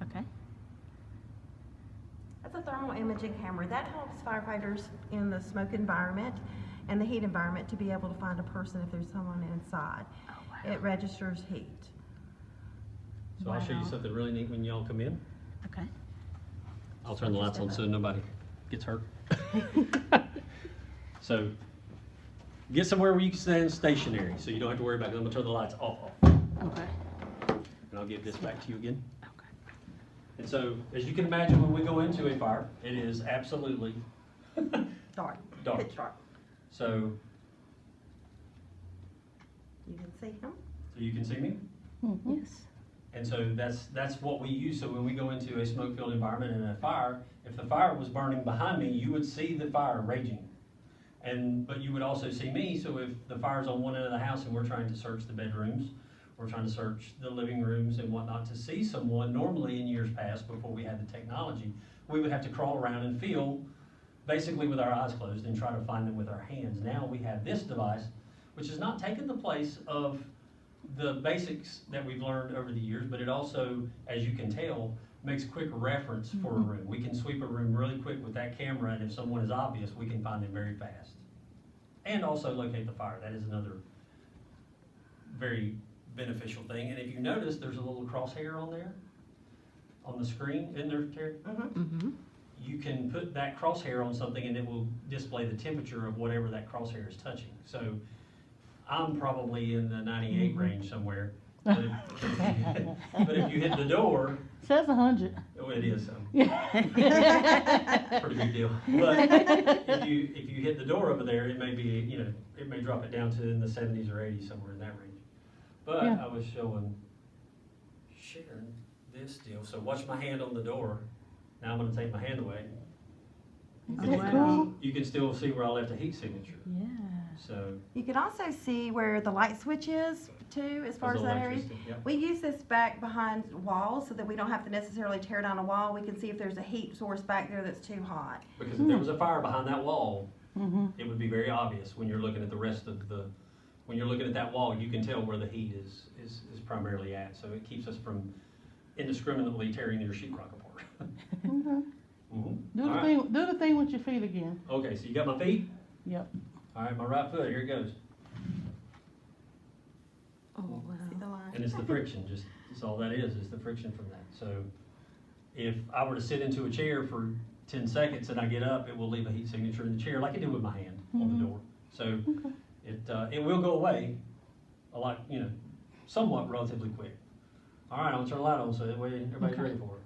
Okay. That's a thermal imaging camera. That helps firefighters in the smoke environment and the heat environment to be able to find a person if there's someone inside. Oh, wow. It registers heat. So I'll show you something really neat when y'all come in. Okay. I'll turn the lights on so nobody gets hurt. So get somewhere where you can stand stationary so you don't have to worry about it. I'm going to turn the lights off. Okay. And I'll give this back to you again. Okay. And so, as you can imagine, when we go into a fire, it is absolutely Dark. dark. Pitch dark. So You can see him. you can see me. Yes. And so that's what we use. So when we go into a smoke-filled environment and a fire, if the fire was burning behind me, you would see the fire raging. But you would also see me. So if the fire's on one end of the house and we're trying to search the bedrooms, we're trying to search the living rooms and whatnot to see someone, normally in years past, before we had the technology, we would have to crawl around and feel, basically with our eyes closed, and try to find them with our hands. Now we have this device, which has not taken the place of the basics that we've learned over the years, but it also, as you can tell, makes quick reference for a room. We can sweep a room really quick with that camera, and if someone is obvious, we can find them very fast. And also locate the fire. That is another very beneficial thing. And if you notice, there's a little crosshair on there, on the screen, isn't there, Terry? Mm-hmm. You can put that crosshair on something and it will display the temperature of whatever that crosshair is touching. So I'm probably in the 98 range somewhere. But if you hit the door, Says 100. oh, it is. Yeah. Pretty big deal. But if you hit the door over there, it may be, it may drop it down to in the 70s or 80s, somewhere in that range. But Yeah. I was showing Sharon this deal. So watch my hand on the door. Now I'm going to take my hand away. Oh, And wow. you can still see where I left a heat signature. Yeah. So You can also see where the light switch is too, as far as that area. Yep. We use this back behind walls so that we don't have to necessarily tear down a wall. We can see if there's a heat source back there that's too hot. Because if there was a fire behind that wall, Mm-hmm. it would be very obvious when you're looking at the rest of the, when you're looking at that wall, you can tell where the heat is primarily at. So it keeps us from indiscriminately tearing your sheetrock apart. Okay. Mm-hmm. Do All the right. thing. Do the thing with your feet again. Okay, so you got my feet? Yep. All right, my right foot, here it goes. Oh wow. See the line? And it's the friction, that's all that is the friction from that. So if I were to sit into a chair for 10 seconds and I get up, it will leave a heat signature in the chair like it did with my hand on the door. So it will go away a lot, somewhat relatively quick. All right, I'll turn the light on so that way everybody's Okay. ready for it.